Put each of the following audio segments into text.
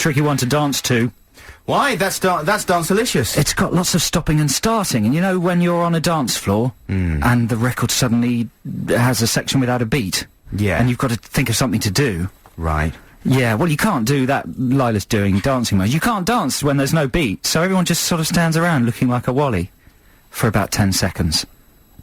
tricky one to dance to. Why? That's dance-delicious. It's got lots of stopping and starting, and you know when you're on a dance floor and the record suddenly has a section without a beat? Yeah. And you've got to think of something to do. Right. Yeah, well, you can't do that Lila's doing dancing mode. You can't dance when there's no beat, so everyone just sort of stands around looking like a wally for about 10 seconds,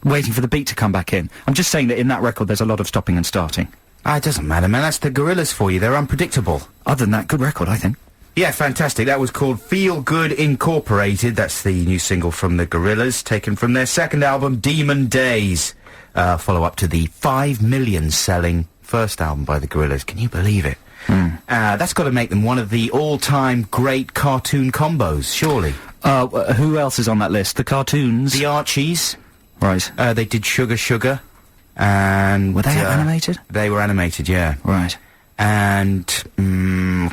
waiting for the beat to come back in. I'm just saying that in that record there's a lot of stopping and starting. It doesn't matter, man. That's the Gorillaz for you. They're unpredictable. Other than that, good record, I think. Yeah, fantastic. That was called Feel Good Incorporated. That's the new single from the Gorillaz, taken from their second album, Demon Days. Follow-up to the 5 million selling first album by the Gorillaz. Can you believe it? That's got to make them one of the all-time great cartoon combos, surely. Who else is on that list? The cartoons? The Archies. Right. They did Sugar Sugar. And... Were they animated? They were animated, yeah. Right. And...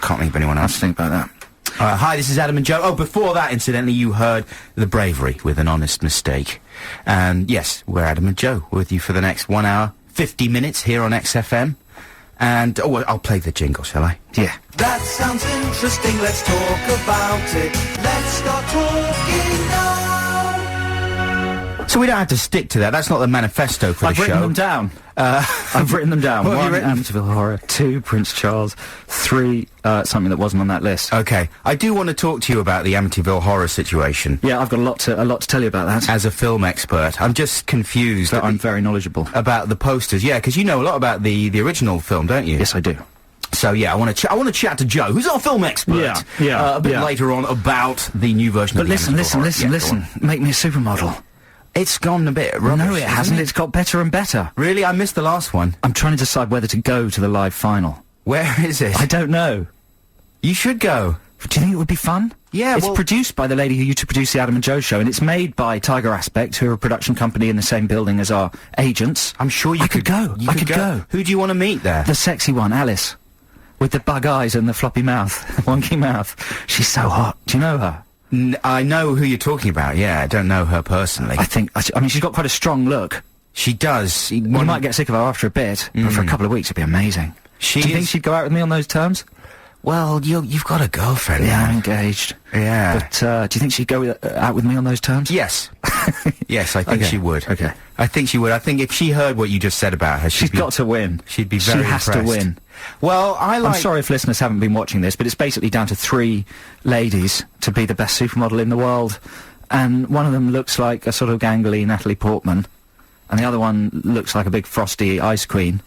can't think of anyone else. Let's think about that. Hi, this is Adam and Joe. Oh, before that, incidentally, you heard The Bravery with An Honest Mistake. And yes, we're Adam and Joe with you for the next 1 hour, 50 minutes here on XFM. And, I'll play the jingle, shall I? Yeah. That sounds interesting, let's talk about it. Let's start talking now. So we don't have to stick to that. That's not the manifesto for the show. I've written them down. I've written them down. What have you 1, written? Amityville Horror. 2, Prince Charles. 3, something that wasn't on that list. Okay. I do want to talk to you about the Amityville Horror situation. Yeah, I've got a lot to tell you about that. As a film expert, I'm just confused. But I'm very knowledgeable. About the posters. Yeah, because you know a lot about the original film, don't you? Yes, I do. So yeah, I want to chat to Joe, who's our film expert. Yeah. A bit later on about the new version of the Amityville Horror. Listen. Make me a supermodel. It's gone a bit rubbish. No, it hasn't. It's got better and better. Really? I missed the last one. I'm trying to decide whether to go to the live final. Where is it? I don't know. You should go. Do you think it would be fun? Yeah, It's produced by the lady who used to produce the Adam and Joe show, and it's made by Tiger Aspect, who are a production company in the same building as our agents. I'm sure I could go. I could go. Who do you want to meet there? The sexy one, Alice. With the bug eyes and the floppy mouth. Wonky mouth. She's so hot. Do you know her? I know who you're talking about, yeah. I don't know her personally. I mean, she's got quite a strong look. She does. You might get sick of her after a bit, but for a couple of weeks it'd be amazing. Do you think she'd go out with me on those terms? Well, you've got a girlfriend. Yeah, I'm engaged. Yeah. But, do you think she'd go out with me on those terms? Yes. Yes, I think she would. Okay. I think she would. I think if she heard what you just said about her, she's got to win. She'd be very impressed. She has to win. Well, I'm sorry if listeners haven't been watching this, but it's basically down to 3 ladies to be the best supermodel in the world. And one of them looks like a sort of gangly Natalie Portman. And the other one looks like a big frosty ice queen.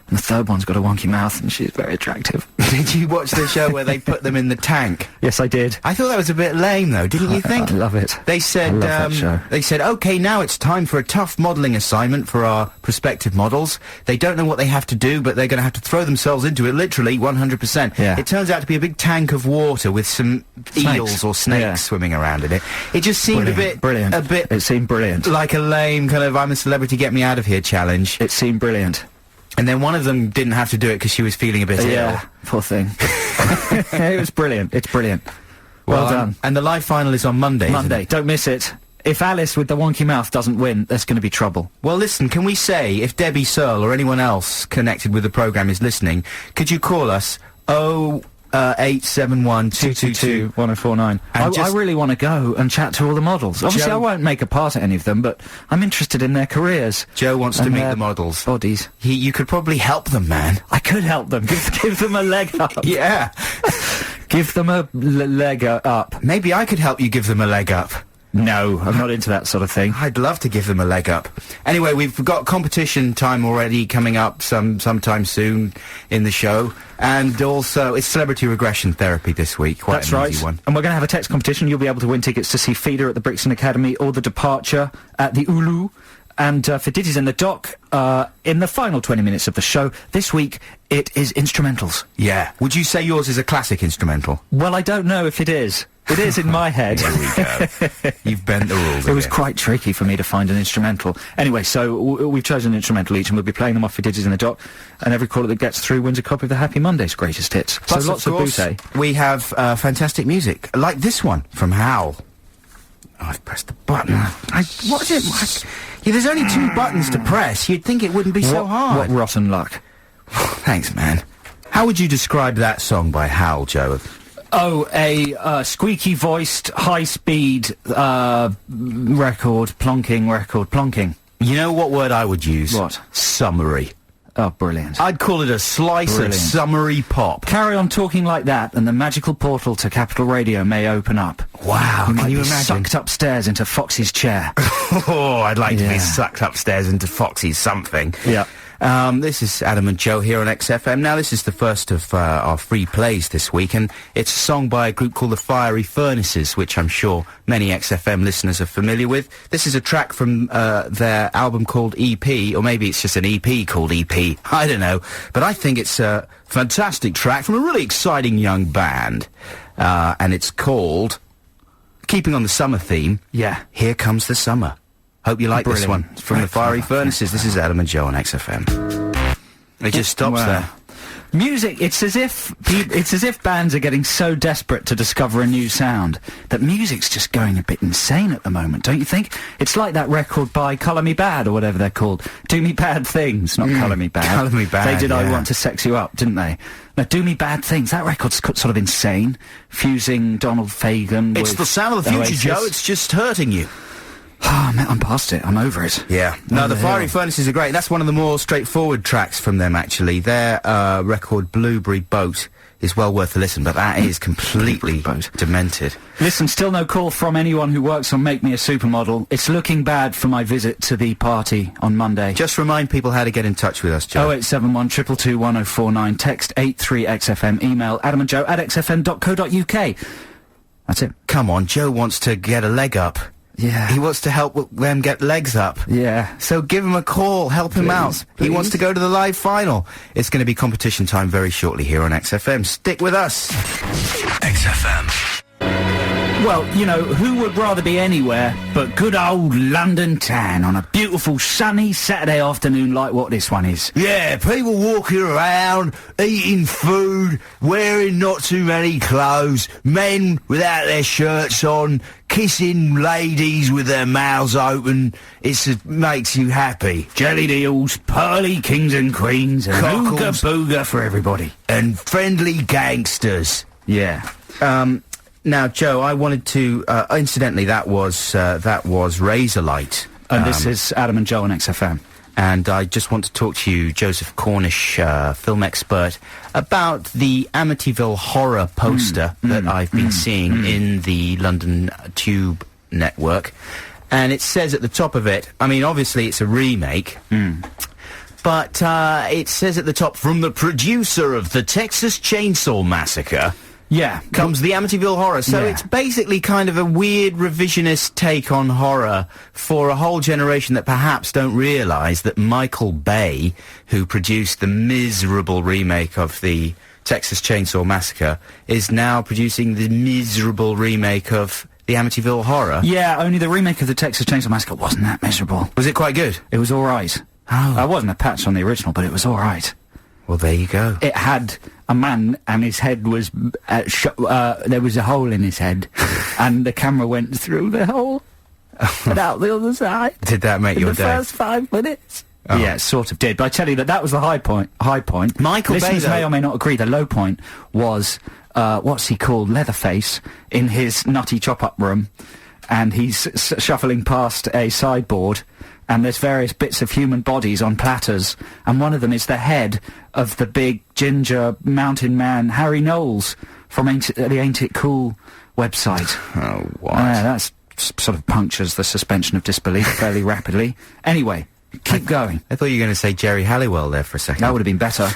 And the third one's got a wonky mouth, and she's very attractive. Did you watch the show where they put them in the tank? Yes, I did. I thought that was a bit lame, though, didn't you think? I love it. They said, I love that show. They said, OK, now it's time for a tough modelling assignment for our prospective models. They don't know what they have to do, but they're going to have to throw themselves into it, literally, 100%. Yeah. It turns out to be a big tank of water with some eels or snakes swimming around in it. It just seemed brilliant. a bit... It seemed brilliant. Like a lame kind of, I'm a celebrity, get me out of here challenge. It seemed brilliant. And then one of them didn't have to do it because she was feeling a bit ill. Yeah, poor thing. It was brilliant. It's brilliant. Well done. And the live final is on Monday, Monday. Don't miss it. If Alice with the wonky mouth doesn't win, there's going to be trouble. Well, listen, can we say, if Debbie Searle or anyone else connected with the programme is listening, could you call us 0871-222-1049. I really want to go and chat to all the models. Obviously, I won't make a part at any of them, but I'm interested in their careers. Joe wants to meet the models. Bodies. You could probably help them, man. I could help them. Give them a leg up. Yeah. Give them a leg up. Maybe I could help you give them a leg up. No, I'm not into that sort of thing. I'd love to give them a leg up. Anyway, we've got competition time already coming up sometime soon in the show. And also, it's Celebrity Regression Therapy this week. Quite an easy one. And we're going to have a text competition. You'll be able to win tickets to see Feeder at the Brixton Academy or The Departure at the Ulu. And for Ditties in the Dock, in the final 20 minutes of the show, this week, it is instrumentals. Yeah. Would you say yours is a classic instrumental? Well, I don't know if it is. It is in my head. Here we go. You've bent the rules. It was quite tricky for me to find an instrumental. Anyway, so we've chosen an instrumental each, and we'll be playing them off for Ditties in the Dock, and every caller that gets through wins a copy of the Happy Mondays greatest hits. Plus, so lots of bouquet. We have fantastic music, like this one from Howl. Oh, I've pressed the button. What is it? Yeah, there's only 2 buttons to press. You'd think it wouldn't be so hard. What rotten luck. Thanks, man. How would you describe that song by Howl, Joe? Oh, a squeaky-voiced, high-speed plonking. You know what word I would use? What? Summary. Oh, brilliant. I'd call it a slice of summary pop. Carry on talking like that, and the magical portal to Capital Radio may open up. Wow, You might can you be imagine? sucked upstairs into Foxy's chair. Oh, I'd like to be Yeah. sucked upstairs into Foxy's something. Yeah. This is Adam and Joe here on XFM. Now, this is the first of our free plays this week, and it's a song by a group called the Fiery Furnaces, which I'm sure many XFM listeners are familiar with. This is a track from their album called EP, or maybe it's just an EP called EP. I don't know. But I think it's a fantastic track from a really exciting young band. And it's called, keeping on the summer theme, Yeah. Here Comes the Summer. Hope you like this Brilliant. one. From the Fiery Furnaces. This is Adam and Joe on XFM. It just stops Wow. there. Music, it's as if bands are getting so desperate to discover a new sound that music's just going a bit insane at the moment, don't you think? It's like that record by Colour Me Bad, or whatever they're called. Do Me Bad Things, not Colour Me Bad. Colour Me Bad, They did I yeah. Want to Sex You Up, didn't they? Now, Do Me Bad Things, that record's sort of insane, fusing Donald Fagen It's with the sound of the future, Oasis. Joe. It's just hurting you. Oh, man, I'm past it. I'm over it. Yeah. No, the the Fiery hell? Furnaces are great. That's one of the more straightforward tracks from them, actually. Their record, Blueberry Boat, is well worth a listen, but that is completely Boat. demented. Listen, still no call from anyone who works on Make Me a Supermodel. It's looking bad for my visit to the party on Monday. Just remind people how to get in touch with us, Joe. 0871 222 1049, text 83XFM, email adamandjoe@xfm.co.uk. That's it. Come on, Joe wants to get a leg up. Yeah. He wants to help them get legs up. Yeah. So give him a call, help him out. He wants to go to the live final. It's going to be competition time very shortly here on XFM. Stick with us. XFM. Well, you know, who would rather be anywhere but good old London town on a beautiful sunny Saturday afternoon like what this one is? Yeah, people walking around, eating food, wearing not too many clothes, men without their shirts on, kissing ladies with their mouths open. It makes you happy. Jellied eels, pearly kings and queens, and ooga Cockles. booga for everybody. And friendly gangsters. Yeah. Now, Joe, I wanted to, incidentally, that was Razorlight. And this is Adam and Joe on XFM. And I just want to talk to you, Joseph Cornish, film expert, about the Amityville horror poster that I've been seeing in the London Tube network. And it says at the top of it, I mean, obviously it's a remake, but it says at the top, from the producer of the Texas Chainsaw Massacre, Yeah. comes the Amityville Horror. So Yeah. it's basically kind of a weird revisionist take on horror for a whole generation that perhaps don't realise that Michael Bay, who produced the miserable remake of the Texas Chainsaw Massacre, is now producing the miserable remake of the Amityville Horror. Yeah, only the remake of the Texas Chainsaw Massacre wasn't that miserable. Was it quite good? It was all right. Oh. I wasn't a patch on the original, but it was all right. Well, there you go. It had a man, and his head was there was a hole in his head, and the camera went through the hole and out the other side. Did that make in your the day? first 5 minutes? Oh. Yeah, it sort of did. But I tell you that was the high point. Michael Bay, Listeners though- may or may not agree. The low point was what's he called, Leatherface, in his nutty chop-up room, and he's shuffling past a sideboard. And there's various bits of human bodies on platters, and one of them is the head of the big ginger mountain man Harry Knowles from the Ain't It Cool website. Oh, what? That's sort of punctures the suspension of disbelief fairly rapidly. Anyway, keep going. I thought you were going to say Jerry Halliwell there for a second. That would have been better.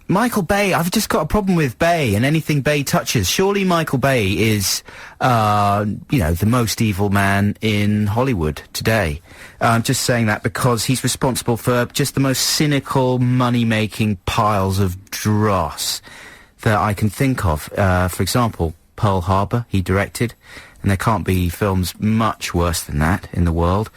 Michael Bay, I've just got a problem with Bay and anything Bay touches. Surely Michael Bay is, the most evil man in Hollywood today. I'm just saying that because he's responsible for just the most cynical, money-making piles of dross that I can think of. For example, Pearl Harbor, he directed, and there can't be films much worse than that in the world.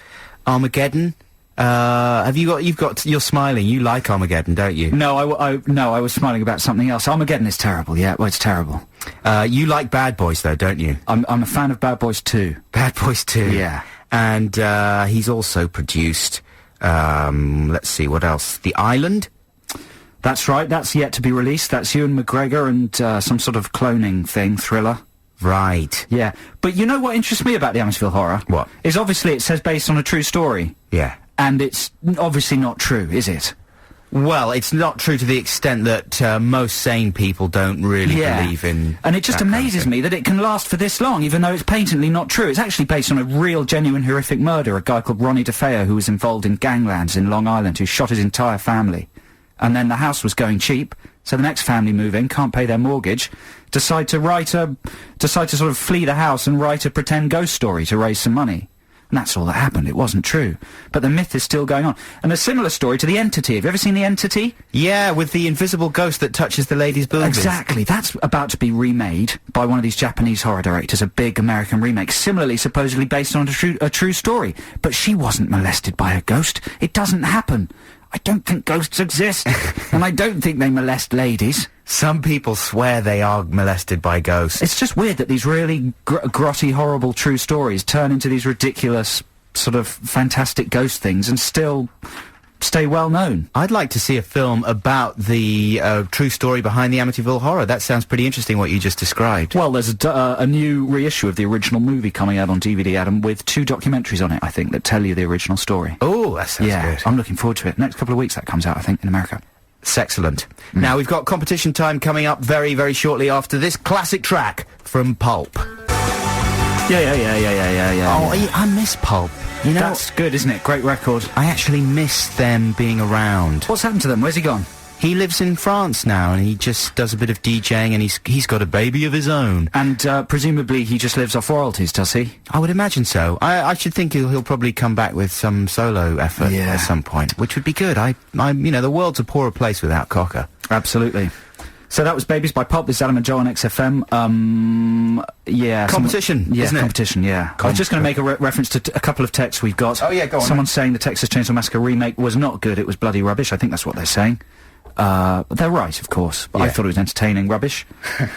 Armageddon. You're smiling. You like Armageddon, don't you? No, I was smiling about something else. Armageddon is terrible. Yeah, well, it's terrible. You like Bad Boys, though, don't you? I'm a fan of Bad Boys 2. Bad Boys 2. Yeah. And he's also produced, let's see, what else? The Island? That's right, that's yet to be released. That's Ewan McGregor and some sort of cloning thing, thriller. Right. Yeah. But you know what interests me about the Amityville Horror? What? Is obviously it says based on a true story. Yeah. And it's obviously not true, is it? Well, it's not true to the extent that most sane people don't really believe in. And it just amazes me that it can last for this long, even though it's patently not true. It's actually based on a real, genuine, horrific murder. A guy called Ronnie DeFeo, who was involved in ganglands in Long Island, who shot his entire family. And then the house was going cheap, so the next family move in, can't pay their mortgage, decide to sort of flee the house and write a pretend ghost story to raise some money. And that's all that happened. It wasn't true. But the myth is still going on. And a similar story to The Entity. Have you ever seen The Entity? Yeah, with the invisible ghost that touches the lady's boobies. Exactly. That's about to be remade by one of these Japanese horror directors, a big American remake, similarly supposedly based on a true story. But she wasn't molested by a ghost. It doesn't happen. I don't think ghosts exist. And I don't think they molest ladies. Some people swear they are molested by ghosts. It's just weird that these really grotty, horrible true stories turn into these ridiculous, sort of fantastic ghost things and still stay well known. I'd like to see a film about the true story behind the Amityville Horror. That sounds pretty interesting, what you just described. Well, there's a new reissue of the original movie coming out on DVD, Adam, with 2 documentaries on it, I think, that tell you the original story. Oh, that sounds good. I'm looking forward to it. Next couple of weeks that comes out, I think, in America. Excellent. Now, we've got competition time coming up very, very shortly after this classic track from Pulp. Yeah. Oh, I miss Pulp. You know, that's good, isn't it? Great record. I actually miss them being around. What's happened to them? Where's he gone? He lives in France now, and he just does a bit of DJing, and he's got a baby of his own. And presumably he just lives off royalties, does he? I would imagine so. I should think he'll probably come back with some solo effort at some point, which would be good. You know, the world's a poorer place without Cocker. Absolutely. So that was Babies by Pulp. This is Adam and Joe on XFM. Yeah. Competition, isn't it? Competition, yeah. I was just going to make a reference to a couple of texts we've got. Oh, yeah, go on. Someone's saying the Texas Chainsaw Massacre remake was not good, it was bloody rubbish. I think that's what they're saying. They're right, of course, but I thought it was entertaining rubbish.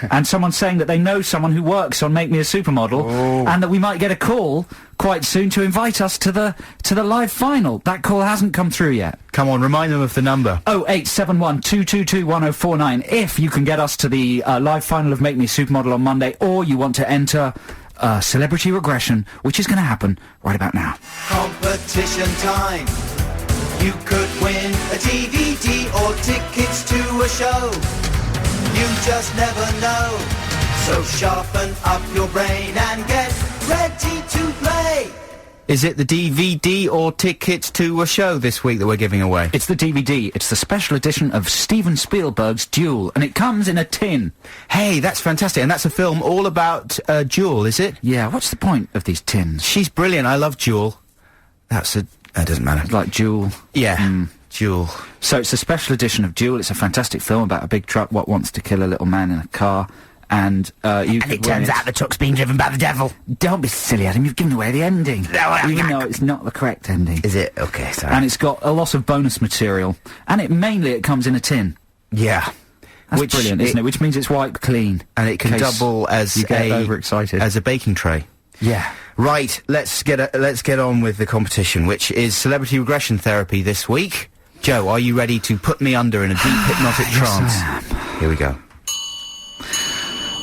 And someone's saying that they know someone who works on Make Me a Supermodel, and that we might get a call quite soon to invite us to the live final. That call hasn't come through yet. Come on, remind them of the number. 0871 222 1049. If you can get us to the live final of Make Me a Supermodel on Monday, or you want to enter Celebrity Regression, which is going to happen right about now. Competition time. You could win a DVD or tickets to a show. You just never know. So sharpen up your brain and get ready to play. Is it the DVD or tickets to a show this week that we're giving away? It's the DVD. It's the special edition of Steven Spielberg's Duel, and it comes in a tin. Hey, that's fantastic. And that's a film all about Duel, is it? Yeah, what's the point of these tins? She's brilliant. I love Duel. That doesn't matter. Like Duel. Yeah, Duel. So it's a special edition of Duel. It's a fantastic film about a big truck what wants to kill a little man in a car. And it turns out the truck's being driven by the devil. Don't be silly, Adam. You've given away the ending. No, even though it's not the correct ending. Is it? Okay, sorry. And it's got a lot of bonus material. And it comes in a tin. Yeah. That's brilliant, isn't it? Which means it's wiped clean. And it can double as you get overexcited. As a baking tray. Yeah. Right, let's get on with the competition, which is Celebrity Regression Therapy this week. Joe, are you ready to put me under in a deep hypnotic trance? Yes, I am. Here we go.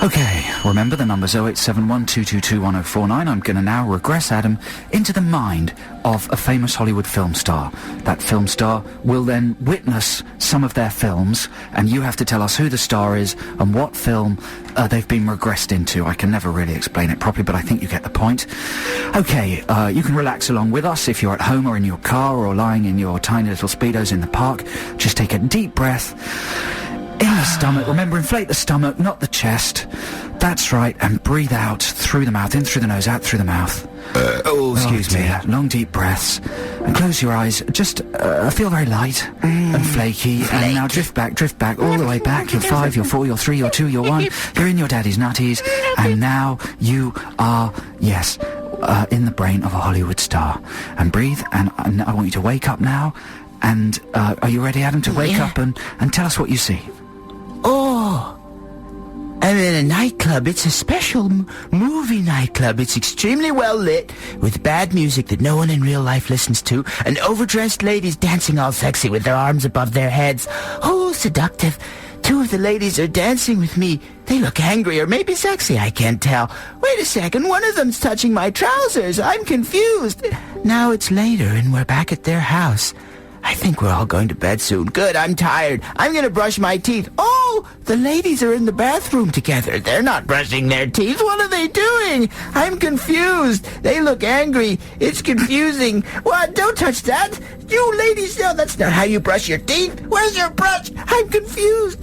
Okay, remember the numbers 0871 222 1049. I'm going to now regress Adam into the mind of a famous Hollywood film star. That film star will then witness some of their films, and you have to tell us who the star is and what film they've been regressed into. I can never really explain it properly, but I think you get the point. Okay, you can relax along with us if you're at home or in your car or lying in your tiny little Speedos in the park. Just take a deep breath in the stomach. Remember, inflate the stomach, not the chest. That's right, and breathe out through the mouth, in through the nose, out through the mouth. Excuse me. Long deep breaths. And close your eyes. Just feel very light and flaky. And now drift back, all the way back. You're 5, you're 4, you're 3, you're 2, you're 1. You're in your daddy's nutties. And now you are, yes, in the brain of a Hollywood star. And breathe, and I want you to wake up now. And are you ready, Adam, to wake up and tell us what you see? Oh! I'm in a nightclub. It's a special movie nightclub. It's extremely well lit, with bad music that no one in real life listens to, and overdressed ladies dancing all sexy with their arms above their heads. Oh, seductive. 2 of the ladies are dancing with me. They look angry or maybe sexy, I can't tell. Wait a second, one of them's touching my trousers. I'm confused. Now it's later and we're back at their house. I think we're all going to bed soon. Good, I'm tired. I'm gonna brush my teeth. Oh, the ladies are in the bathroom together. They're not brushing their teeth. What are they doing? I'm confused. They look angry. It's confusing. What? Don't touch that. You ladies, no, that's not how you brush your teeth. Where's your brush? I'm confused.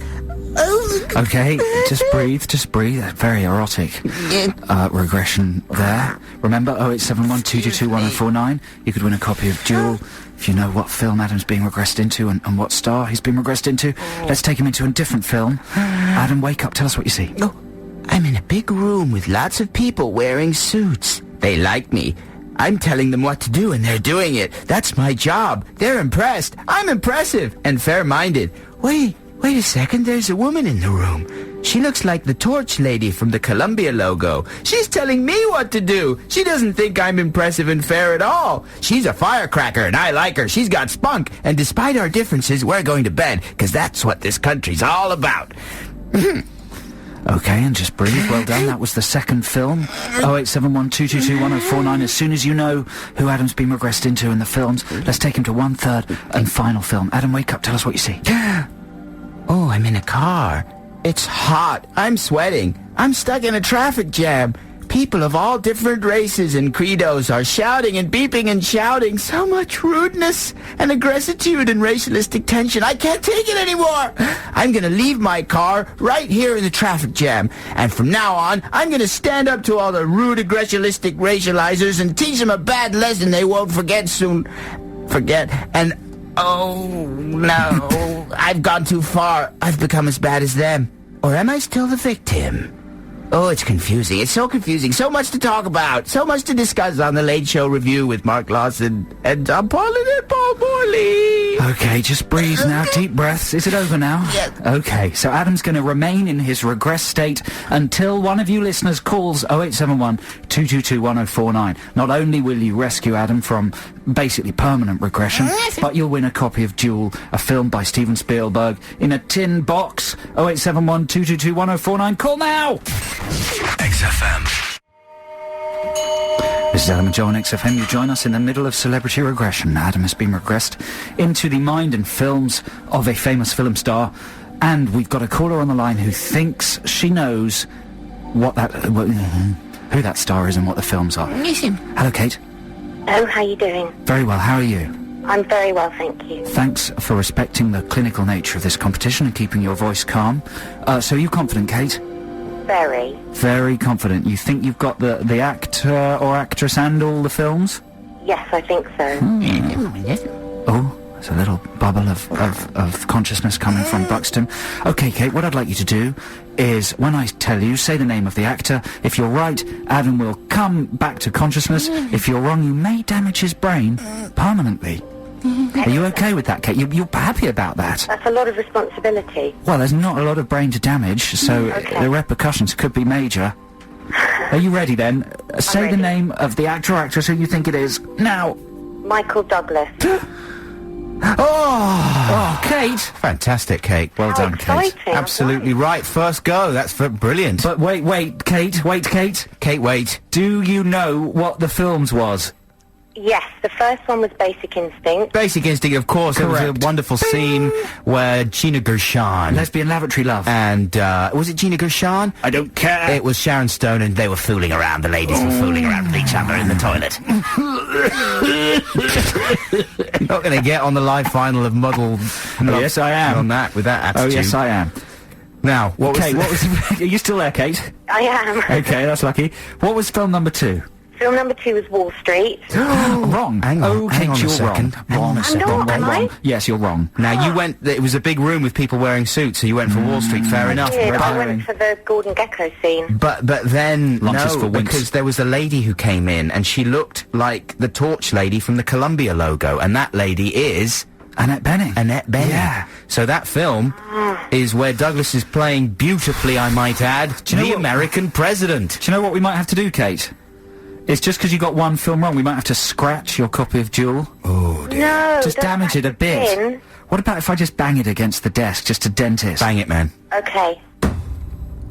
Okay, just breathe. Very erotic regression there. Remember, 0871 222 1049. You could win a copy of Duel if you know what film Adam's being regressed into and what star he's been regressed into. Let's take him into a different film. Adam, wake up, tell us what you see. Oh, I'm in a big room with lots of people wearing suits. They like me. I'm telling them what to do and they're doing it. That's my job. They're impressed. I'm impressive and fair-minded. Wait a second, there's a woman in the room. She looks like the torch lady from the Columbia logo. She's telling me what to do. She doesn't think I'm impressive and fair at all. She's a firecracker and I like her. She's got spunk. And despite our differences, we're going to bed, because that's what this country's all about. Okay, and just breathe. Well done. That was the second film. 0871 222 1049. As soon as you know who Adam's been regressed into in the films, let's take him to 1/3 and final film. Adam, wake up. Tell us what you see. Oh, I'm in a car. It's hot. I'm sweating. I'm stuck in a traffic jam. People of all different races and credos are shouting and beeping and shouting. So much rudeness and aggressitude and racialistic tension. I can't take it anymore. I'm going to leave my car right here in the traffic jam. And from now on, I'm going to stand up to all the rude, aggressialistic racializers and teach them a bad lesson they won't forget soon. And... oh, no. I've gone too far. I've become as bad as them. Or am I still the victim? Oh, it's confusing. It's so confusing. So much to talk about. So much to discuss on the Late Show Review with Mark Lawson and Tom Paulin and Paul Morley. Okay, just breathe now. Deep breaths. Is it over now? Yes. Okay, so Adam's going to remain in his regress state until one of you listeners calls 0871 222 1049. Not only will you rescue Adam from basically permanent regression, but you'll win a copy of Duel, a film by Steven Spielberg, in a tin box. 0871 222 1049. Call now! XFM. This is Adam and Joe on XFM. You join us in the middle of celebrity regression. Adam has been regressed into the mind and films of a famous film star, and we've got a caller on the line who thinks she knows what that who that star is and what the films are. Hello, Kate. Oh, how you doing? Very well. How are you? I'm very well, thank you. Thanks for respecting the clinical nature of this competition and keeping your voice calm. So are you confident, Kate? Very. Very confident. You think you've got the actor or actress and all the films? Yes, I think so. Oh, there's a little bubble of consciousness coming from Buxton. Okay, Kate, what I'd like you to do is, when I tell you, say the name of the actor. If you're right, Adam will come back to consciousness. If you're wrong, you may damage his brain permanently. Are you okay with that, Kate? You're happy about that? That's a lot of responsibility. Well, there's not a lot of brain to damage, so the repercussions could be major. Are you ready, then? Say ready. the name of the actor or actress who you think it is, now! Michael Douglas. Oh, Kate! fantastic, Kate. Well How done, Kate. exciting. Absolutely right. First go. That's brilliant. But wait, Kate. Kate, wait. Do you know what the films was? Yes, the first one was Basic Instinct. Basic Instinct, of course. It was a Correct. wonderful scene where Gina Gershon Lesbian Lavatory Love. and was it Gina Gershon? I don't care. It was Sharon Stone, and they were fooling around. The ladies were fooling around with each other in the toilet. You're not going to get on the live final of Muddle. yes, I am. On that, with that Oh, attitude. yes, I am. Now, what was Kate, what was... Are you still there, Kate? I am. Okay, that's lucky. What was film number 2? Film number 2 was Wall Street. Wrong. Hang on, oh, Kate, hang on a you're second. wrong. Hang on a second. I'm not, am I? Yes, you're wrong. Now, you went... It was a big room with people wearing suits, so you went for Wall Street. Fair enough. Yeah, I herring. went for the Gordon Gekko scene. But then, Lunches no, for winks. because there was a lady who came in, and she looked like the torch lady from the Columbia logo, and that lady is Annette Bening. Annette Bening. Yeah. So that film is where Douglas is playing beautifully, I might add, Do you know the what- American president. Do you know what we might have to do, Kate? It's just because you got one film wrong, we might have to scratch your copy of Duel. Oh, dear. No. Just don't damage it a bit. in. What about if I just bang it against the desk, just to dent it? Bang it, man. Okay.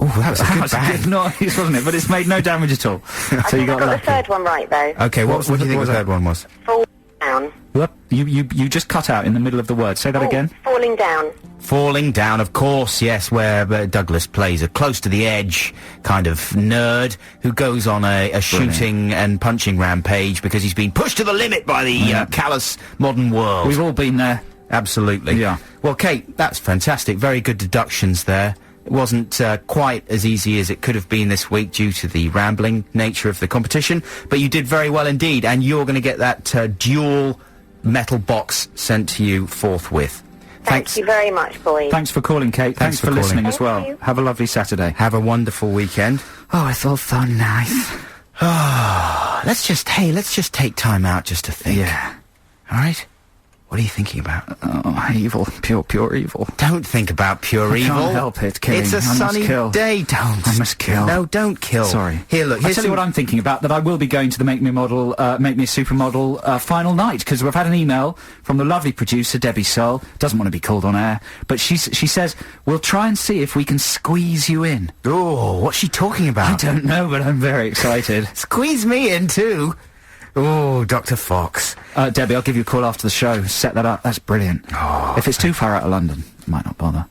Oh, that was a That good was a bang. good noise, wasn't it? But it's made no damage at all. I So you think I got got lucky. the third one right, though. Okay, what do you think what was the that? third one was? Fall down. Whoop. You just cut out in the middle of the word. Say that again. Falling down. Falling Down, of course, yes, where Douglas plays a close-to-the-edge kind of nerd who goes on a shooting and punching rampage because he's been pushed to the limit by the callous modern world. We've all been there. Absolutely. Yeah. Well, Kate, that's fantastic. Very good deductions there. It wasn't quite as easy as it could have been this week due to the rambling nature of the competition, but you did very well indeed, and you're going to get that Duel metal box sent to you forthwith. Thank you very much, boys. Thanks for calling, Kate. Thanks for for listening calling. as well. Thank you. Have a lovely Saturday. Have a wonderful weekend. Oh, it's all so nice. Let's just take time out just to think. Yeah. All right? What are you thinking about? Oh, evil. Pure evil. Don't think about pure I evil. can't help it, killing. It's a I must sunny kill. day. Don't. I must kill. No, don't kill. Sorry. Here, look. I'll Here's tell you some- what I'm thinking about, that I will be going to the Make Me a Supermodel final night, because we've had an email from the lovely producer, Debbie Searle, doesn't want to be called on air, but she says, we'll try and see if we can squeeze you in. Oh, what's she talking I about? don't know, but I'm very excited. Squeeze me in too. Oh, Dr. Fox. Debbie, I'll give you a call after the show. Set that up. That's brilliant. Oh, If it's too far out of London, might not bother.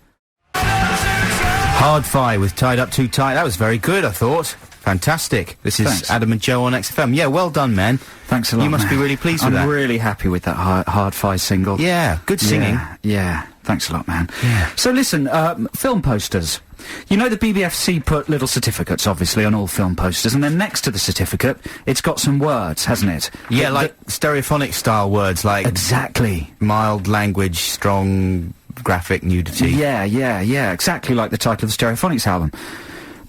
Hard Fi with Tied Up Too Tight. That was very good, I thought. Fantastic. This is Thanks. Adam and Joe on XFM. Yeah, well done, man. Thanks a lot. You must man. be really pleased with I'm that. really happy with that hard Fi single. Yeah, good singing. Yeah. Thanks a lot, man. Yeah. So listen, film posters. You know the BBFC put little certificates, obviously, on all film posters, and then next to the certificate, it's got some words, hasn't it? Yeah, like stereophonic style words like Exactly. mild language, strong graphic nudity. Yeah, exactly like the title of the Stereophonics album.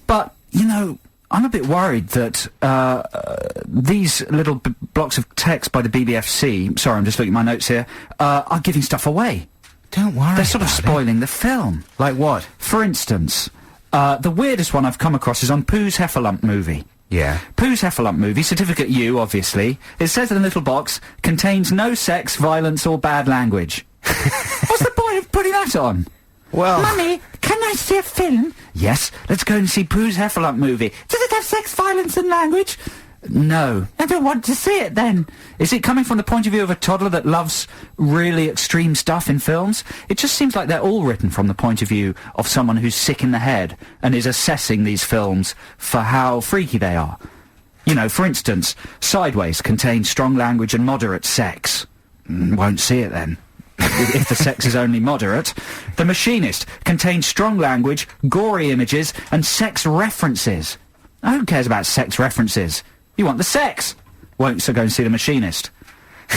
But, you know, I'm a bit worried that these little blocks of text by the BBFC, sorry, I'm just looking at my notes here, are giving stuff away. Don't worry. They're sort of about it. spoiling the film. Like what? For instance, the weirdest one I've come across is on Pooh's Heffalump movie. Yeah. Pooh's Heffalump movie, certificate U, obviously. It says in a little box, contains no sex, violence or bad language. What's the point of putting that on? Well, Mummy, can I see a film? Yes, let's go and see Pooh's Heffalump movie. Does it have sex, violence and language? No. I don't want to see it then. Is it coming from the point of view of a toddler that loves really extreme stuff in films? It just seems like they're all written from the point of view of someone who's sick in the head and is assessing these films for how freaky they are. You know, for instance, Sideways contains strong language and moderate sex. Won't see it then. If the sex is only moderate. The Machinist contains strong language, gory images, and sex references. Who cares about sex references? You want the sex. Won't so go and see The Machinist.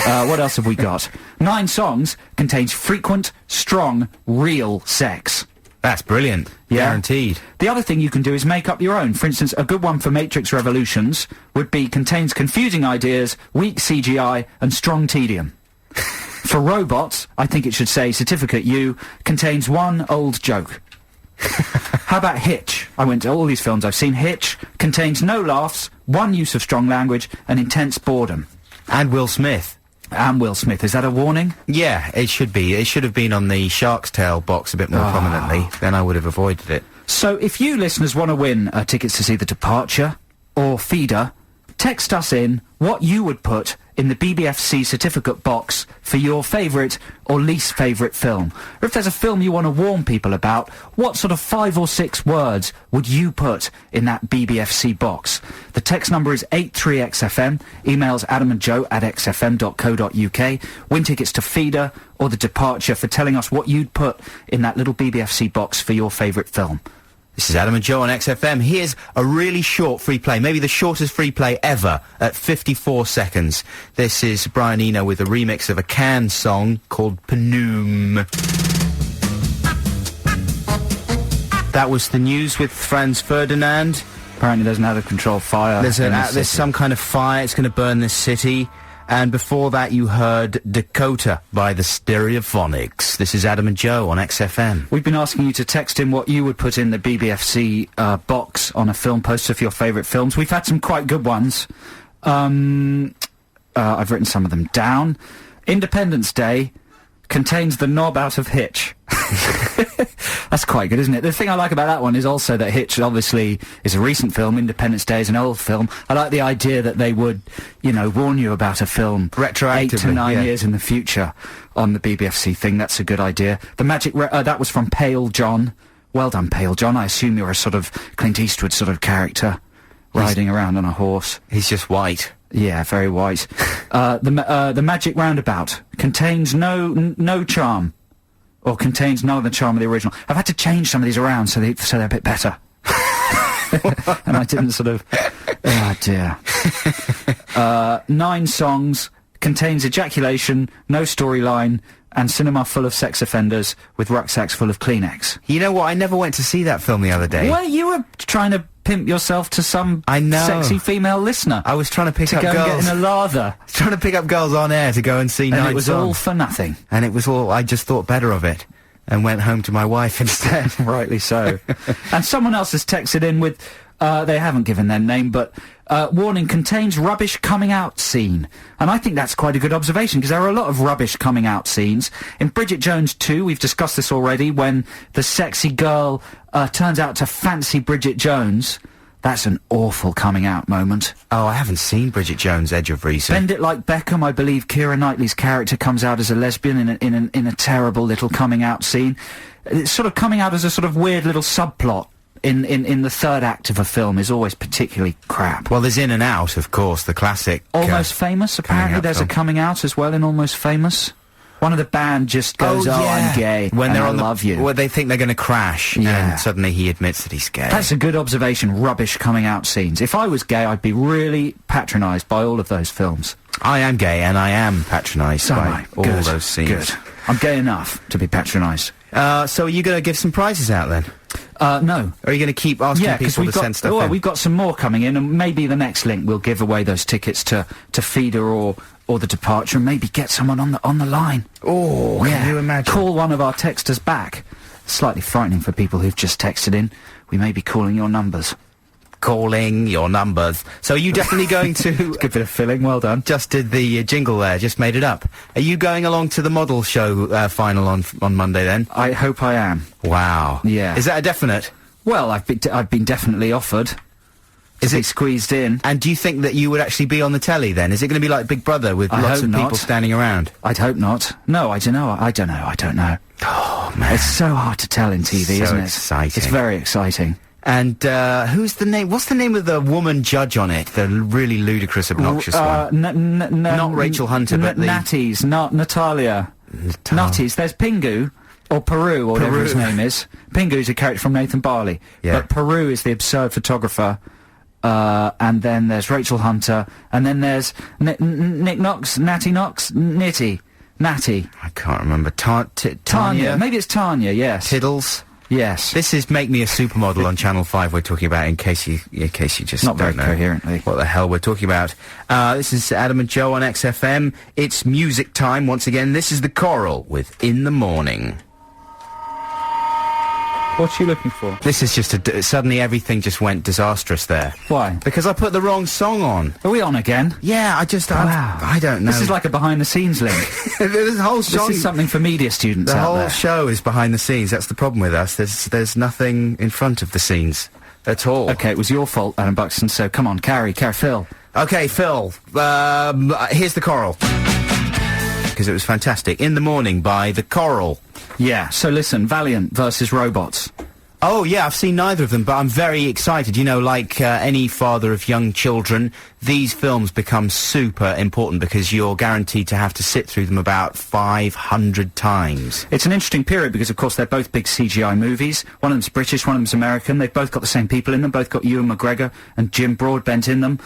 What else have we got? 9 Songs contains frequent, strong, real sex. that's brilliant. Yeah. Guaranteed. The other thing you can do is make up your own. For instance, a good one for Matrix Revolutions would be contains confusing ideas, weak CGI, and strong tedium. For Robots, I think it should say Certificate U contains one old joke. How about Hitch? I went to all these films I've seen. Hitch contains no laughs, one use of strong language, and intense boredom. And Will Smith. And Will Smith. Is that a warning? Yeah, it should be. It should have been on the Shark's Tale box a bit more prominently. Then I would have avoided it. So if you listeners want to win tickets to see The Departure or Feeder, text us in what you would put in the BBFC certificate box for your favourite or least favourite film. Or if there's a film you want to warn people about, what sort of 5 or 6 words would you put in that BBFC box? The text number is 83XFM, emails adamandjoe@xfm.co.uk, win tickets to Feeder or The Departure for telling us what you'd put in that little BBFC box for your favourite film. This is Adam and Joe on XFM. Here's a really short free play, maybe the shortest free play ever, at 54 seconds. This is Brian Eno with a remix of a Can song called Panoom. That was the news with Franz Ferdinand. Apparently there's an out-of-control fire. There's in this there's city. some kind of fire. It's going to burn this city. And before that, you heard Dakota by the Stereophonics. This is Adam and Joe on XFM. We've been asking you to text in what you would put in the BBFC box on a film poster for your favourite films. We've had some quite good ones. I've written some of them down. Independence Day contains the knob out of Hitch. That's quite good, isn't it? The thing I like about that one is also that Hitch obviously is a recent film, Independence Day is an old film. I like the idea that they would, warn you about a film retroactively, 8 to 9 years in the future on the BBFC thing. That's a good idea. The Magic... that was from Pale John. Well done, Pale John. I assume you're a sort of Clint Eastwood sort of character riding around on a horse. He's just white. Yeah, very white. The Magic Roundabout contains no charm. Or contains none of the charm of the original. I've had to change some of these around so they're a bit better. And I didn't sort of... Oh, dear. 9 songs, contains ejaculation, no storyline, and cinema full of sex offenders with rucksacks full of Kleenex. You know what? I never went to see that film the other day. Well, you were trying to pimp yourself to some sexy female listener. I was trying to pick up girls. To go and get in a lather. Trying to pick up girls on air to go and see 9 songs. And it was all for nothing. And it was all... I just thought better of it. And went home to my wife instead. Rightly so. And someone else has texted in with... they haven't given their name, but... warning, contains rubbish coming out scene. And I think that's quite a good observation, because there are a lot of rubbish coming out scenes. In Bridget Jones 2, we've discussed this already, when the sexy girl turns out to fancy Bridget Jones. That's an awful coming out moment. Oh, I haven't seen Bridget Jones' Edge of Reason. Bend It Like Beckham, I believe Keira Knightley's character comes out as a lesbian in a terrible little coming out scene. It's sort of coming out as a sort of weird little subplot. In the third act of a film is always particularly crap. Well, there's In and Out, of course, the classic. Almost Famous, apparently there's a coming out as well in Almost Famous. One of the band just goes, I'm gay, when they're on love you. Well, they think they're going to crash, and suddenly he admits that he's gay. That's a good observation, rubbish coming out scenes. If I was gay, I'd be really patronised by all of those films. I am gay, and I am patronised by all those scenes. Good. I'm gay enough to be patronised. So are you going to give some prizes out, then? No. Or are you going to keep asking people to send stuff in? We've got some more coming in, and maybe the next link we'll give away those tickets to Feeder or The Departure, and maybe get someone on the line. Oh, can you imagine? Call one of our texters back. Slightly frightening for people who've just texted in. We may be calling your numbers. Calling your numbers. So are you definitely going to... Good bit of filling, well done. Just did the jingle there, just made it up. Are you going along to the model show final on Monday then? I hope I am. Wow. Yeah. Is that a definite? Well, I've been definitely offered. Is it squeezed in? And do you think that you would actually be on the telly then? Is it going to be like Big Brother with lots of people standing around? I'd hope not. No, I don't know. I don't know. Oh, man. It's so hard to tell in TV, isn't it? Exciting. It's very exciting. And, who's the name? What's the name of the woman judge on it? The really ludicrous, obnoxious one. Not Rachel Hunter, but the... Natties, not Natalia. Nutties. There's Pingu, or Peru, or whatever his name is. Pingu's a character from Nathan Barley. Yeah. But Peru is the absurd photographer. And then there's Rachel Hunter. And then there's Nick Knox, Natty Knox, Nitty. Natty. I can't remember. Tanya. Maybe it's Tanya, yes. Tiddles. Yes. This is Make Me a Supermodel on Channel 5 we're talking about, in case you just not don't very coherently what the hell we're talking about. This is Adam and Joe on XFM. It's music time once again. This is The Coral with In the Morning. What's you looking for? This is just suddenly everything just went disastrous there. Why? Because I put the wrong song on. Are we on again? Yeah, Wow. I don't know. This is like a behind-the-scenes link. This whole song... This is something for media students The out whole there. show is behind the scenes. That's the problem with us. There's nothing in front of the scenes at all. Okay, it was your fault, Adam Buxton, so come on, carry Phil. Okay, Phil, here's The Coral. Because it was fantastic. In the Morning by The Coral. Yeah, so listen, Valiant versus Robots. Oh, yeah, I've seen neither of them, but I'm very excited. You know, like any father of young children, these films become super important because you're guaranteed to have to sit through them about 500 times. It's an interesting period because, of course, they're both big CGI movies. One of them's British, one of them's American. They've both got the same people in them, both got Ewan McGregor and Jim Broadbent in them.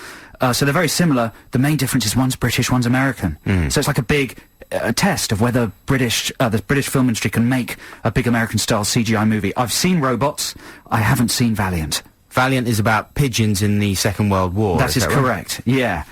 So they're very similar. The main difference is one's British, one's American. So it's like a big test of whether the British film industry can make a big American-style CGI movie. I've seen Robots. I haven't seen Valiant. Valiant is about pigeons in the Second World War. That is correct, yeah.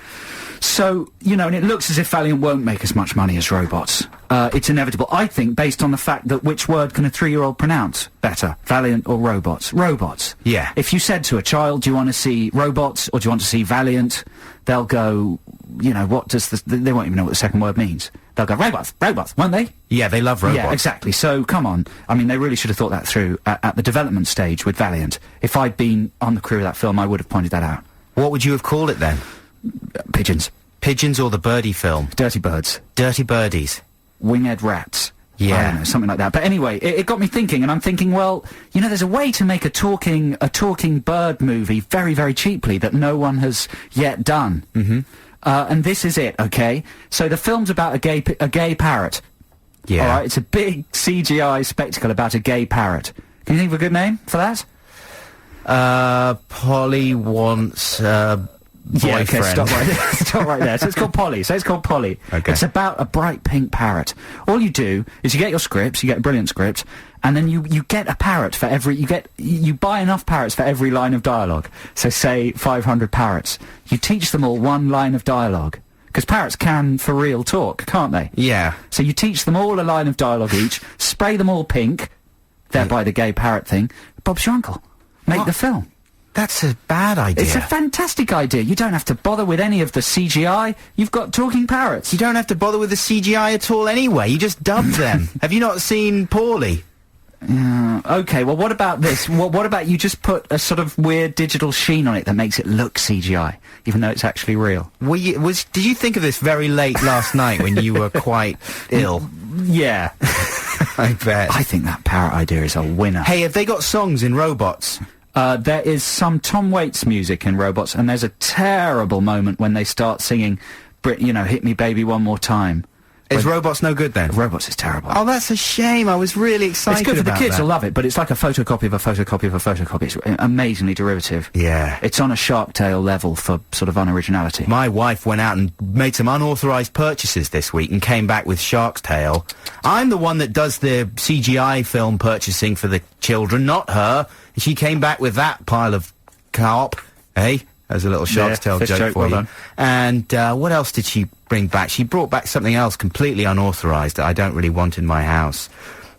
So, you know, and it looks as if Valiant won't make as much money as robots. It's inevitable, I think, based on the fact that which word can a 3-year-old pronounce better? Valiant or robots? Robots. Yeah. If you said to a child, do you want to see robots or do you want to see Valiant? They'll go, you know, what does they won't even know what the second word means. They'll go, robots, won't they? Yeah, they love robots. Yeah, exactly. So, come on. I mean, they really should have thought that through at the development stage with Valiant. If I'd been on the crew of that film, I would have pointed that out. What would you have called it then? Pigeons. Pigeons or the birdie film? Dirty birds. Dirty birdies. Winged rats. Yeah. I don't know, something like that. But anyway, it got me thinking, and I'm thinking, well, you know, there's a way to make a talking bird movie very, very cheaply that no one has yet done. Mm-hmm. And this is it, okay? So the film's about a gay parrot. Yeah. All right, it's a big CGI spectacle about a gay parrot. Can you think of a good name for that? Polly wants, boyfriend. Yeah, okay, stop right there. Stop right there. So it's called Polly. Okay. It's about a bright pink parrot. All you do is you get your scripts, you get a brilliant script, and then you get a parrot for every, you buy enough parrots for every line of dialogue. So say 500 parrots. You teach them all one line of dialogue. Because parrots can, for real, talk, can't they? Yeah. So you teach them all a line of dialogue each, spray them all pink, thereby the gay parrot thing. Bob's your uncle. Make the film. That's a bad idea. It's a fantastic idea. You don't have to bother with any of the CGI. You've got talking parrots. You don't have to bother with the CGI at all anyway. You just dub them. Have you not seen Paulie? Okay, well, what about this? What about you just put a sort of weird digital sheen on it that makes it look CGI, even though it's actually real? Did you think of this very late last night when you were quite ill? Yeah. I bet. I think that parrot idea is a winner. Hey, have they got songs in Robots? There is some Tom Waits music in Robots, and there's a terrible moment when they start singing, Hit Me Baby One More Time. Is Robots no good then? Robots is terrible. Oh, that's a shame. I was really excited It's good for the about kids, that. will love it, but it's like a photocopy of a photocopy of a photocopy. It's amazingly derivative. Yeah. It's on a Shark Tale level for sort of unoriginality. My wife went out and made some unauthorised purchases this week and came back with Shark's Tale. I'm the one that does the CGI film purchasing for the children, not her. She came back with that pile of carp, eh? As a little Shark's Tale joke for well you. done. And what else did she bring back? She brought back something else completely unauthorised that I don't really want in my house.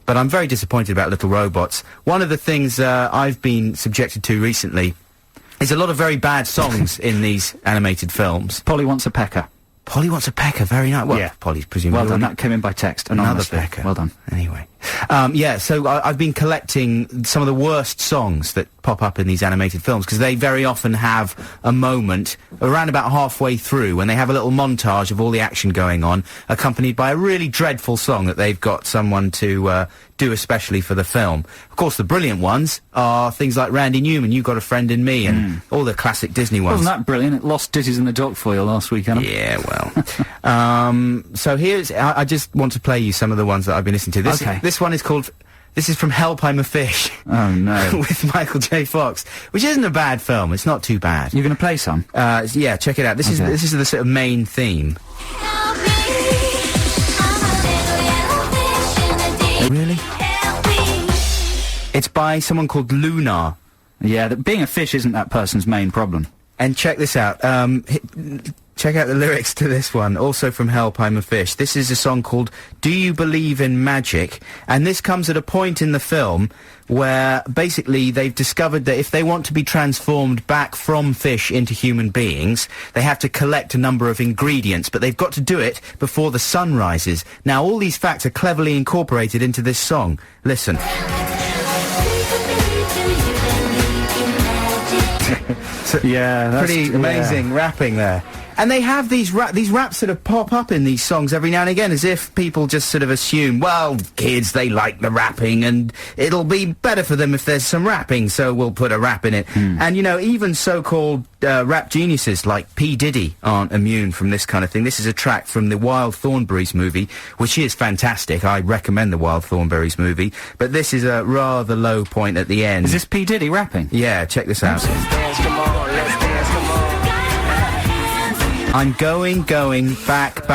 But I'm very disappointed about Little Robots. One of the things I've been subjected to recently is a lot of very bad songs in these animated films. Polly Wants a Pecker. Polly Wants a Pecker, very nice. Well, Yeah. Polly's presumably... Well done, that came in by text. Another Anonymously. pecker. Well done. Anyway. Yeah, so I've been collecting some of the worst songs that pop up in these animated films, because they very often have a moment around about halfway through when they have a little montage of all the action going on, accompanied by a really dreadful song that they've got someone to do especially for the film. Of course, the brilliant ones are things like Randy Newman, You Got a Friend in Me, and all the classic Disney ones. Wasn't that brilliant? It lost Ditties in the Dock for you last week, Adam. Yeah, well. So here's... I just want to play you some of the ones that I've been listening to. Okay. This one is called... This is from Help, I'm a Fish. Oh, no. With Michael J. Fox, which isn't a bad film. It's not too bad. You're going to play some? Yeah, check it out. This Okay. is the sort of main theme. Really? It's by someone called Lunar. Yeah, being a fish isn't that person's main problem. And check this out. Check out the lyrics to this one, also from Help, I'm a Fish. This is a song called Do You Believe in Magic? And this comes at a point in the film where basically they've discovered that if they want to be transformed back from fish into human beings, they have to collect a number of ingredients, but they've got to do it before the sun rises. Now, all these facts are cleverly incorporated into this song. Listen. Yeah, that's... Pretty amazing rapping there. And they have these raps sort of pop up in these songs every now and again, as if people just sort of assume, well, kids, they like the rapping, and it'll be better for them if there's some rapping, so we'll put a rap in it. And, you know, even so-called rap geniuses like P. Diddy aren't immune from this kind of thing. This is a track from the Wild Thornberrys movie, which is fantastic. I recommend the Wild Thornberrys movie. But this is a rather low point at the end. Is this P. Diddy rapping? Yeah, check this out. I'm going, back,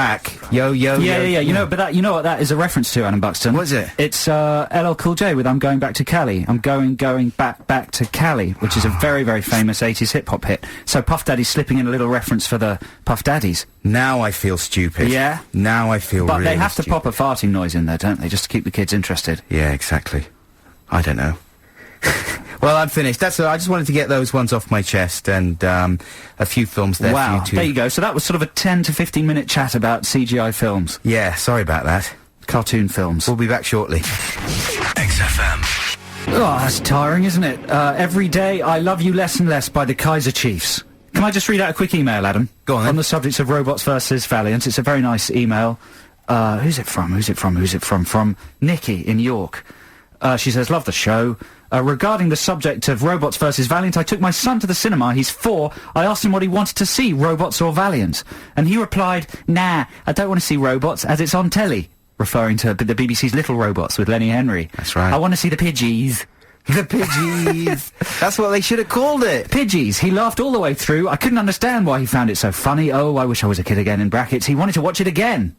Yo, yo, Yeah, yo. yeah, yeah. You know, but that, you know what that is a reference to, Adam Buxton? What is it? It's LL Cool J with "I'm Going Back to Cali." I'm going back to Cali, which is a very, very famous 80s hip hop hit. So Puff Daddy's slipping in a little reference for the Puff Daddies. Now I feel stupid. Yeah. Now I feel But really they have to stupid. pop a farting noise in there, don't they, just to keep the kids interested? Yeah, exactly. I don't know. Well, I'm finished. That's all. I just wanted to get those ones off my chest, and a few films there for Wow, you to... there you go. So that was sort of a 10 to 15 minute chat about CGI films. Yeah, sorry about that. Cartoon films. We'll be back shortly. XFM. Oh, that's tiring, isn't it? Every day I love you less and less by the Kaiser Chiefs. Can I just read out a quick email, Adam? Go on, then. On the subject of robots versus Valiant. It's a very nice email. Who's it from? From Nikki in York. She says, love the show. Regarding the subject of robots versus Valiant, I took my son to the cinema. He's 4. I asked him what he wanted to see, robots or Valiant. And he replied, nah, I don't want to see robots as it's on telly. Referring to the BBC's Little Robots with Lenny Henry. That's right. I want to see the Pidgeys. The Pidgeys. That's what they should have called it. Pidgeys. He laughed all the way through. I couldn't understand why he found it so funny. Oh, I wish I was a kid again, in brackets. He wanted to watch it again.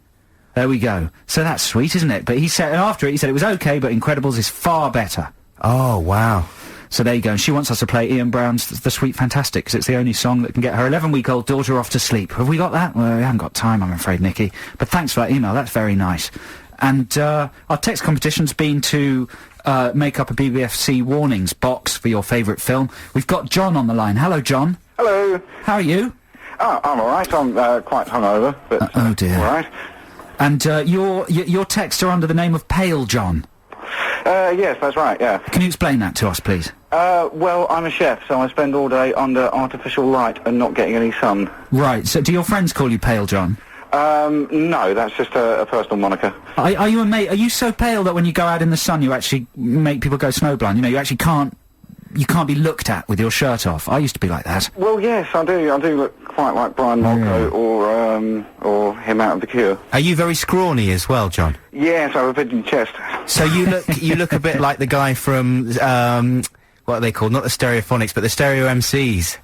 There we go. So that's sweet, isn't it? But he said, and after it, he said it was okay, but Incredibles is far better. Oh, wow. So there you go. And she wants us to play Ian Brown's The Sweet Fantastic, because it's the only song that can get her 11-week-old daughter off to sleep. Have we got that? Well, we haven't got time, I'm afraid, Nikki. But thanks for that email. That's very nice. And our text competition's been to make up a BBFC warnings box for your favourite film. We've got John on the line. Hello, John. Hello. How are you? Oh, I'm all right. I'm quite hungover, but oh dear. all right. And your texts are under the name of Pale John. Yes, that's right. Yeah. Can you explain that to us, please? Well, I'm a chef, so I spend all day under artificial light and not getting any sun. Right. So do your friends call you Pale John? No, that's just a personal moniker. Are you a mate? Are you so pale that when you go out in the sun, you actually make people go snowblind? You know, you actually can't be looked at with your shirt off. I used to be like that. Well, yes, I do. I do look quite like Brian Molko or him out of The Cure. Are you very scrawny as well, John? Yes, I have a pigeon chest. So you look a bit like the guy from, what are they called? Not the Stereophonics, but the Stereo MCs.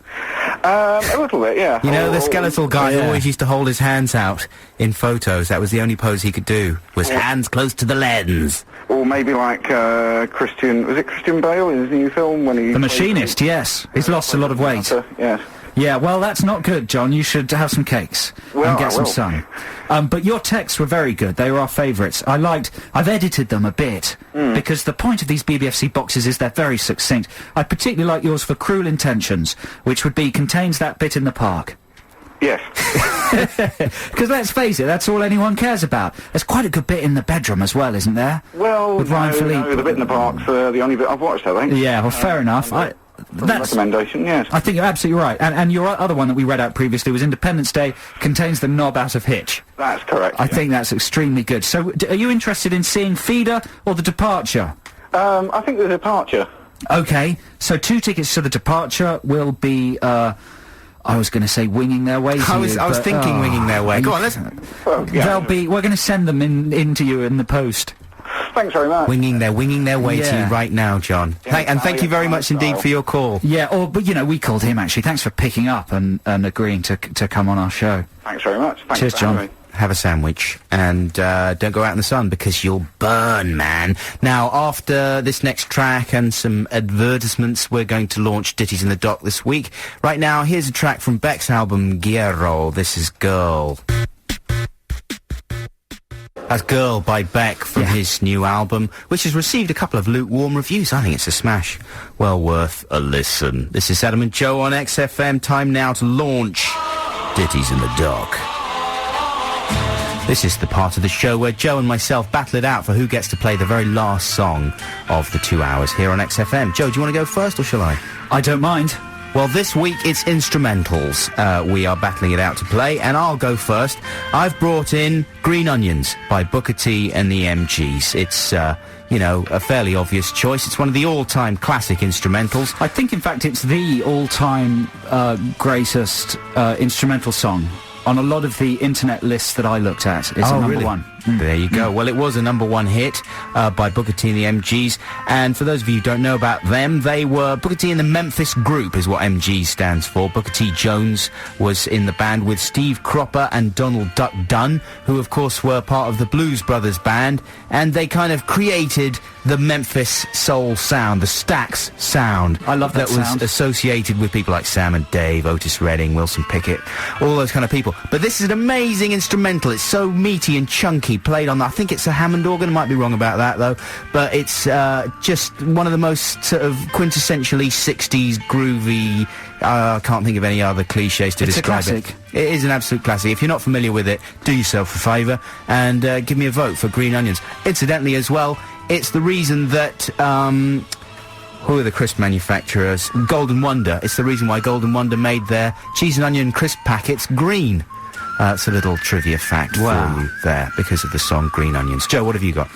A little bit, yeah. You know, the skeletal guy who always used to hold his hands out in photos. That was the only pose he could do, was hands close to the lens. Or maybe like Christian Bale in his new film when he... The Machinist, yes. He's lost a lot of weight. Yes. Yeah, well, that's not good, John. You should have some cakes and get some sun. But your texts were very good. They were our favourites. I've edited them a bit, because the point of these BBFC boxes is they're very succinct. I particularly like yours for Cruel Intentions, which would be contains that bit in the park. Yes. Because let's face it, that's all anyone cares about. There's quite a good bit in the bedroom as well, isn't there? Well, with Ryan Philippe. No, the bit in the park's the only bit I've watched, I think. Yeah, well, fair enough. That's recommendation, yes. I think you're absolutely right. And your other one that we read out previously was Independence Day contains the knob out of Hitch. That's correct. I think that's extremely good. So, are you interested in seeing Feeder or The Departure? I think The Departure. Okay, so 2 tickets to The Departure will be, I was going to say winging their way to I was thinking winging their way. Go on, let's... Well, yeah. We're going to send them into you in the post. Thanks very much. Winging their way to you right now, John. Thank you very much indeed for your call. Yeah, but you know, we called him actually. Thanks for picking up and agreeing to come on our show. Thanks very much. Thanks Cheers, for John. having me. Have a sandwich and don't go out in the sun because you'll burn, man. Now, after this next track and some advertisements, we're going to launch Ditties in the Dock this week. Right now, here's a track from Beck's album Guerrero. This is Girl. That's Girl by Beck from his new album, which has received a couple of lukewarm reviews. I think it's a smash. Well worth a listen. This is Adam and Joe on XFM. Time now to launch Ditties in the Dock. This is the part of the show where Joe and myself battle it out for who gets to play the very last song of the 2 hours here on XFM. Joe, do you want to go first or shall I? I don't mind. Well, this week it's instrumentals. We are battling it out to play, and I'll go first. I've brought in Green Onions by Booker T and the MGs. It's, you know, a fairly obvious choice. It's one of the all-time classic instrumentals. I think, in fact, it's the all-time greatest instrumental song on a lot of the internet lists that I looked at. It's number one. There you go. Well, it was a #1 hit by Booker T and the MGs. And for those of you who don't know about them, they were Booker T and the Memphis Group is what MG stands for. Booker T. Jones was in the band with Steve Cropper and Donald Duck Dunn, who of course were part of the Blues Brothers band, and they kind of created the Memphis soul sound, the Stax sound. I love that sound. Was associated with people like Sam and Dave, Otis Redding, Wilson Pickett, all those kind of people. But this is an amazing instrumental. It's so meaty and chunky, played on, I think it's a Hammond organ, I might be wrong about that though, but it's just one of the most sort of quintessentially 60s groovy, I can't think of any other cliches to describe it. It's a classic. It is an absolute classic. If you're not familiar with it, do yourself a favour and give me a vote for Green Onions. Incidentally as well, it's the reason that, who are the crisp manufacturers? Golden Wonder. It's the reason why Golden Wonder made their cheese and onion crisp packets green. It's a little trivia fact for you there, because of the song Green Onions. Joe, what have you got?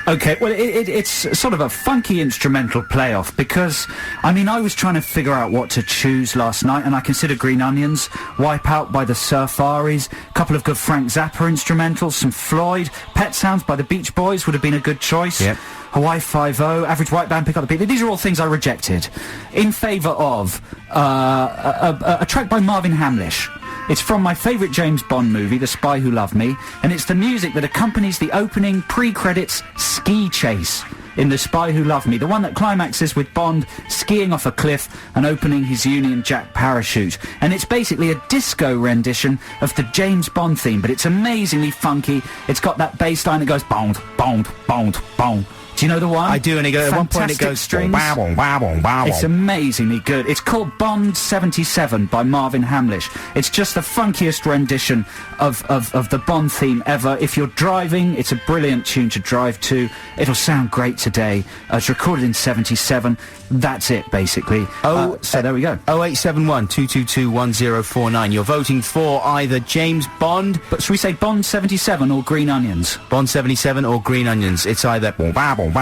Okay, well, it's sort of a funky instrumental playoff, because, I mean, I was trying to figure out what to choose last night, and I considered Green Onions, Wipe Out by the Surfaris, a couple of good Frank Zappa instrumentals, some Floyd, Pet Sounds by the Beach Boys would have been a good choice. Yep. Hawaii Five-0, Average White Band, Pick Up the Pieces. These are all things I rejected, in favour of a track by Marvin Hamlish. It's from my favourite James Bond movie, The Spy Who Loved Me, and it's the music that accompanies the opening pre-credits ski chase in The Spy Who Loved Me, the one that climaxes with Bond skiing off a cliff and opening his Union Jack parachute. And it's basically a disco rendition of the James Bond theme, but it's amazingly funky. It's got that bass line that goes bond, bond, bond, bond. Do you know the one? I do, and at one point it goes strings. It's It's amazingly good. It's called Bond 77 by Marvin Hamlish. It's just the funkiest rendition of the Bond theme ever. If you're driving, it's a brilliant tune to drive to. It'll sound great today. It's recorded in 77. That's it, basically. So there we go. 0871 222 1049. You're voting for either James Bond... But should we say Bond 77 or Green Onions? Bond 77 or Green Onions. It's either... or... And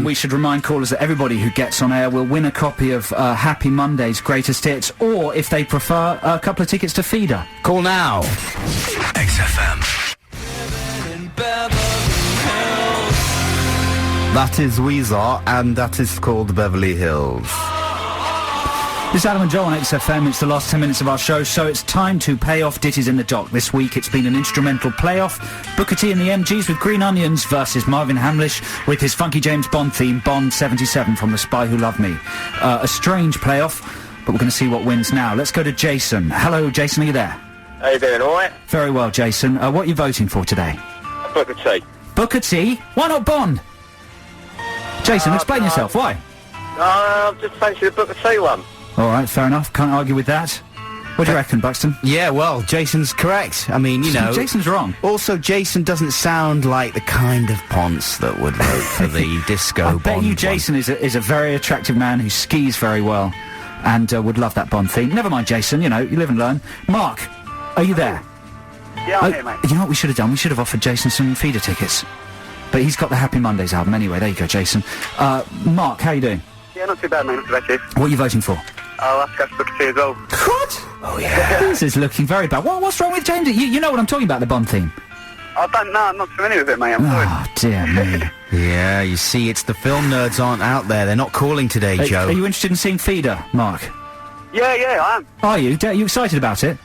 we should remind callers that everybody who gets on air will win a copy of Happy Monday's Greatest Hits, or, if they prefer, a couple of tickets to Feeder. Call now. XFM. That is Weezer, and that is called Beverly Hills. This is Adam and Joe on XFM. It's the last 10 minutes of our show, so it's time to pay off ditties in the dock. This week it's been an instrumental playoff. Booker T and the MGs with Green Onions versus Marvin Hamlish with his funky James Bond theme, Bond 77 from The Spy Who Loved Me. A strange playoff, but we're going to see what wins now. Let's go to Jason. Hello, Jason, are you there? How you doing, alright? Very well, Jason. What are you voting for today? Booker T. Booker T? Why not Bond? Jason, explain yourself. Why? I just fancy the Booker T one. All right, fair enough. Can't argue with that. What do you reckon, Buxton? Yeah, well, Jason's correct. I mean, you know... Jason's wrong. Also, Jason doesn't sound like the kind of ponce that would vote for the disco Bond. I bet you Jason is a very attractive man who skis very well and would love that Bond theme. Never mind, Jason, you know, you live and learn. Mark, are you there? Yeah, I'm here, mate. You know what we should have done? We should have offered Jason some Feeder tickets. But he's got the Happy Mondays album anyway. There you go, Jason. Mark, how you doing? Yeah, not too bad, mate. Not too bad, Chief. What are you voting for? I'll have to go to Booker T as well. What? Oh, yeah. This is looking very bad. What's wrong with James? You know what I'm talking about, the Bond theme? I don't know. I'm not familiar with it, mate. I'm sorry. Oh, dear me. Yeah, you see, it's the film nerds aren't out there. They're not calling today, Joe. Are you interested in seeing Feeder, Mark? Yeah, I am. Are you? Are you excited about it?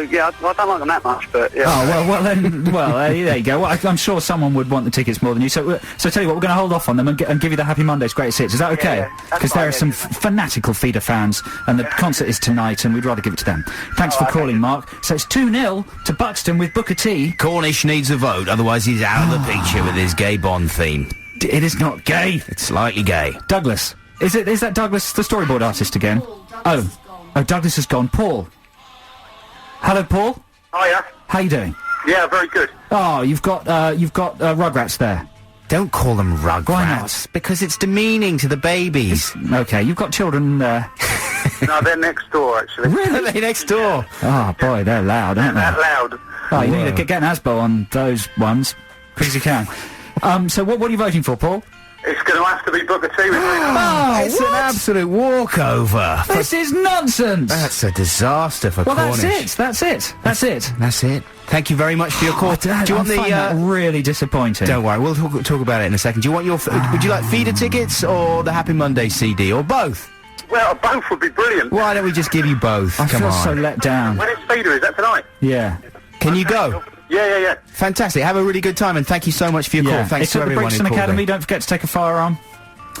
Yeah, I don't like them that much, but yeah. Oh, well then, there you go. Well, I'm sure someone would want the tickets more than you. So tell you what, we're going to hold off on them and give you the Happy Mondays Greatest Hits. Is that okay? Because there are some fanatical Feeder fans, and the concert is tonight, and we'd rather give it to them. Thanks for calling, Mark. So it's 2-0 to Buxton with Booker T. Cornish needs a vote, otherwise he's out of the picture with his gay Bond theme. It is not gay. It's slightly gay. Douglas. Is that Douglas, the storyboard artist again? Oh, Douglas has gone. Paul. Hello, Paul. Hiya. How you doing? Yeah, very good. Oh, you've got Rugrats there. Don't call them Rugrats. Why not? Because it's demeaning to the babies. Okay, you've got children there. No, they're next door, actually. Really? They're next door? Oh, boy, they're loud, aren't they? They're loud. Oh, you need to get an Asbo on those ones, quick as you can. So what are you voting for, Paul? It's going to have to be Booker T with me. Oh, it's an absolute walkover. This is nonsense! That's a disaster for Cornish. That's it. That's it. Thank you very much for your call. Do you want that really disappointing? Don't worry, we'll talk about it in a second. Do you want your... would you like feeder tickets or the Happy Monday CD, or both? Well, both would be brilliant. Why don't we just give you both? I feel so let down. When is feeder? Is that tonight? Yeah. Can you go? Yeah. Fantastic. Have a really good time, and thank you so much for your call. Thanks to everyone who called. Academy. Don't forget to take a firearm.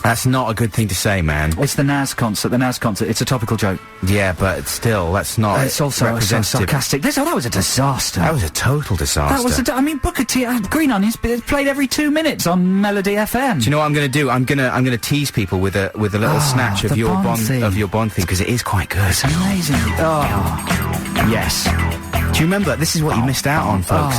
That's not a good thing to say, man. It's the Nas concert. It's a topical joke. Yeah, but still, that's not It's also so sarcastic. That was a disaster. That was a total disaster. Booker T, Green Onions played every 2 minutes on Melody FM. Do you know what I'm going to do? I'm going to tease people with a little snatch of your Bond theme, because it is quite good. It's amazing. Oh, yes. Do you remember? This is what you missed out on, folks.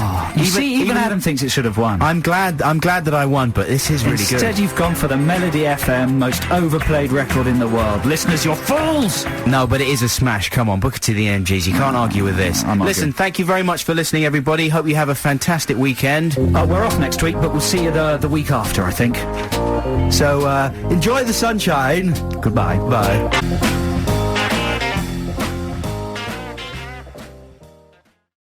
Even Adam thinks it should have won. I'm glad that I won, but this is really good. Instead, you've gone for the Melody FM most overplayed record in the world. Listeners, you're fools! No, but it is a smash. Come on, Booker T the MGs. You can't argue with this. Listen, thank you very much for listening, everybody. Hope you have a fantastic weekend. We're off next week, but we'll see you the week after, I think. So, enjoy the sunshine. Goodbye. Bye.